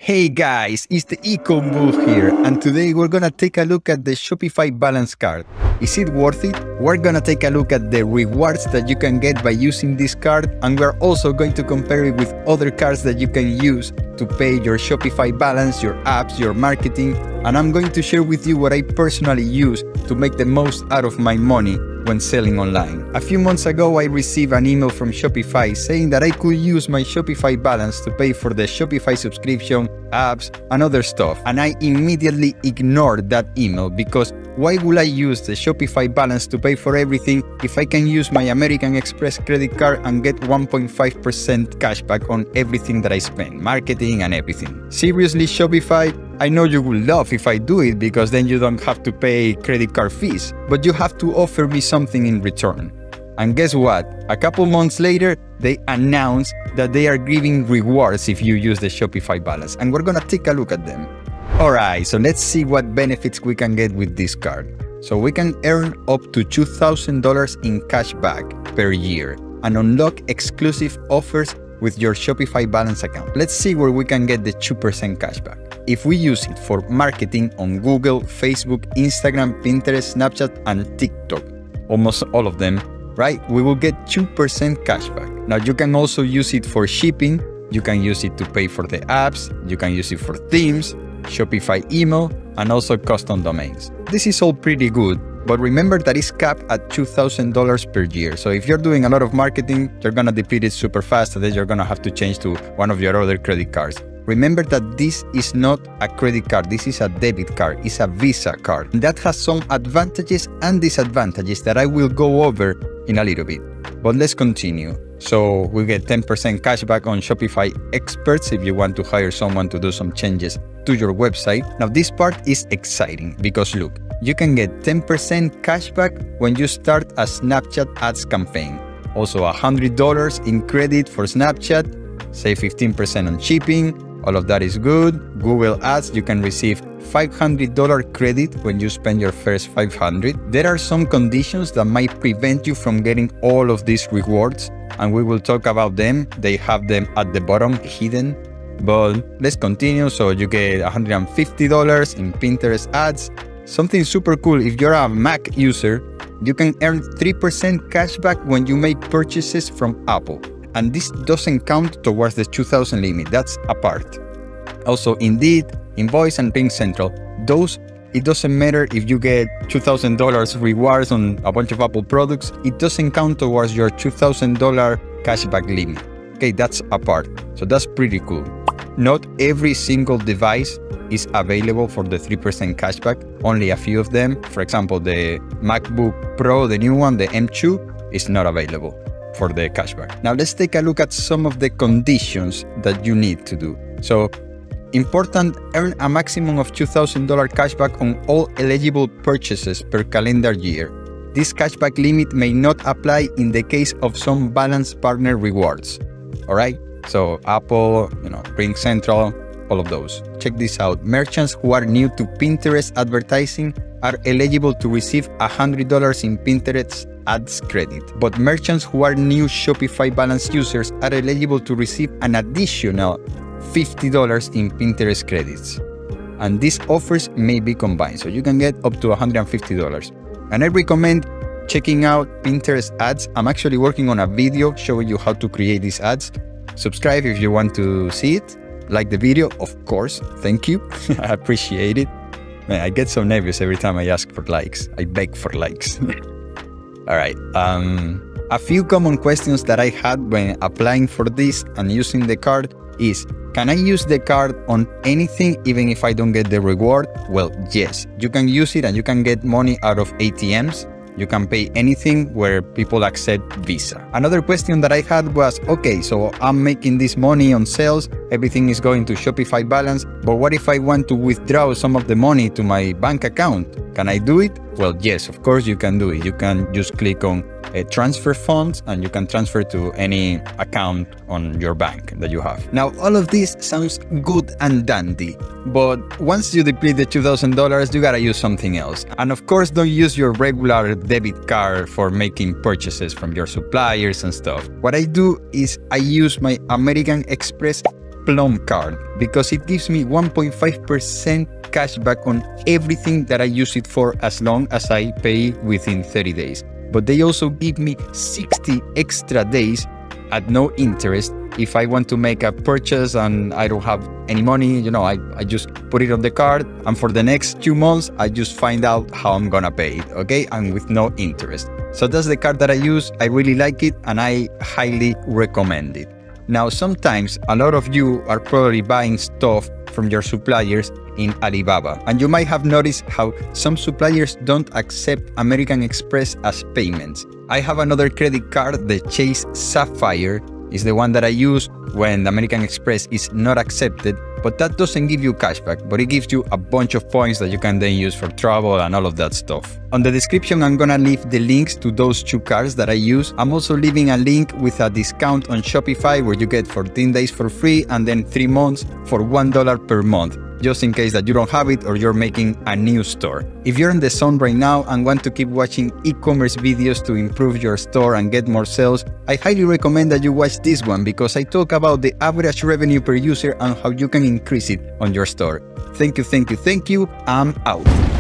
Hey guys, it's the Ecom Bull here, and today we're gonna take a look at the Shopify Balance Card. Is it worth it? We're gonna take a look at the rewards that you can get by using this card, and we're also going to compare it with other cards that you can use to pay your Shopify balance, your apps, your marketing, and I'm going to share with you what I personally use to make the most out of my money when selling online. A few months ago, I received an email from Shopify saying that I could use my Shopify balance to pay for the Shopify subscription, apps, and other stuff. And I immediately ignored that email because why would I use the Shopify balance to pay for everything if I can use my American Express credit card and get 1.5% cashback on everything that I spend, marketing and everything? Seriously, Shopify? I know you would love if I do it because then you don't have to pay credit card fees, but you have to offer me something in return. And guess what? A couple months later, they announced that they are giving rewards if you use the Shopify balance, and we're gonna take a look at them. Alright, so let's see what benefits we can get with this card. So we can earn up to $2,000 in cashback per year and unlock exclusive offers with your Shopify balance account. Let's see where we can get the 2% cashback. If we use it for marketing on Google, Facebook, Instagram, Pinterest, Snapchat, and TikTok, almost all of them, right? We will get 2% cashback. Now you can also use it for shipping, you can use it to pay for the apps, you can use it for themes, Shopify email, and also custom domains. This is all pretty good, but remember that it's capped at $2,000 per year. So if you're doing a lot of marketing, you're gonna deplete it super fast, and then you're gonna have to change to one of your other credit cards. Remember that this is not a credit card, this is a debit card, it's a Visa card. And that has some advantages and disadvantages that I will go over in a little bit. But let's continue. So we get 10% cashback on Shopify Experts if you want to hire someone to do some changes to your website. Now this part is exciting because look, you can get 10% cashback when you start a Snapchat ads campaign. Also $100 in credit for Snapchat, save 15% on shipping. All of that is good. Google Ads, you can receive $500 credit when you spend your first $500. There are some conditions that might prevent you from getting all of these rewards, and we will talk about them. They have them at the bottom hidden, but let's continue. So you get $150 in Pinterest ads. Something super cool, if you're a Mac user, you can earn 3% cashback when you make purchases from Apple. And this doesn't count towards the 2,000 limit, that's apart. Also, Indeed, Invoice, and Ping Central, those, it doesn't matter if you get $2,000 rewards on a bunch of Apple products, it doesn't count towards your $2,000 cashback limit. Okay, that's apart, so that's pretty cool. Not every single device is available for the 3% cashback, only a few of them. For example, the MacBook Pro, the new one, the M2, is not available for the cashback. Now let's take a look at some of the conditions that you need to do. So important, earn a maximum of $2,000 cashback on all eligible purchases per calendar year. This cashback limit may not apply in the case of some balance partner rewards. All right, so Apple, Ping Central, all of those. Check this out. Merchants who are new to Pinterest advertising are eligible to receive $100 in Pinterest ads credit, but merchants who are new Shopify balance users are eligible to receive an additional $50 in Pinterest credits. And these offers may be combined, so you can get up to $150. And I recommend checking out Pinterest ads. I'm actually working on a video showing you how to create these ads. Subscribe if you want to see it. Like the video, of course. Thank you. I appreciate it. Man, I get so nervous every time I ask for likes. I beg for likes. All right. A few common questions that I had when applying for this and using the card is, can I use the card on anything even if I don't get the reward? Well, yes. You can use it and you can get money out of ATMs. You can pay anything where people accept Visa. Another question that I had was, okay, so I'm making this money on sales, everything is going to Shopify balance, but what if I want to withdraw some of the money to my bank account? Can I do it? Well, yes, of course you can do it. You can just click on transfer funds and you can transfer to any account on your bank that you have. Now, all of this sounds good and dandy, but once you deplete the $2,000, you gotta use something else. And of course, don't use your regular debit card for making purchases from your suppliers and stuff. What I do is I use my American Express Plum card because it gives me 1.5% cashback on everything that I use it for as long as I pay within 30 days. But they also give me 60 extra days at no interest if I want to make a purchase and I don't have any money. I just put it on the card, and for the next 2 months, I just find out how I'm gonna pay it, okay? And with no interest. So that's the card that I use. I really like it and I highly recommend it. Now, sometimes a lot of you are probably buying stuff from your suppliers in Alibaba, and you might have noticed how some suppliers don't accept American Express as payments. I have another credit card, the Chase Sapphire, is the one that I use when the American Express is not accepted, but that doesn't give you cashback, but it gives you a bunch of points that you can then use for travel and all of that stuff. On the description, I'm gonna leave the links to those 2 cards that I use. I'm also leaving a link with a discount on Shopify where you get 14 days for free and then 3 months for $1 per month, just in case that you don't have it or you're making a new store. If you're in the zone right now and want to keep watching e-commerce videos to improve your store and get more sales, I highly recommend that you watch this one because I talk about the average revenue per user and how you can increase it on your store. Thank you, I'm out.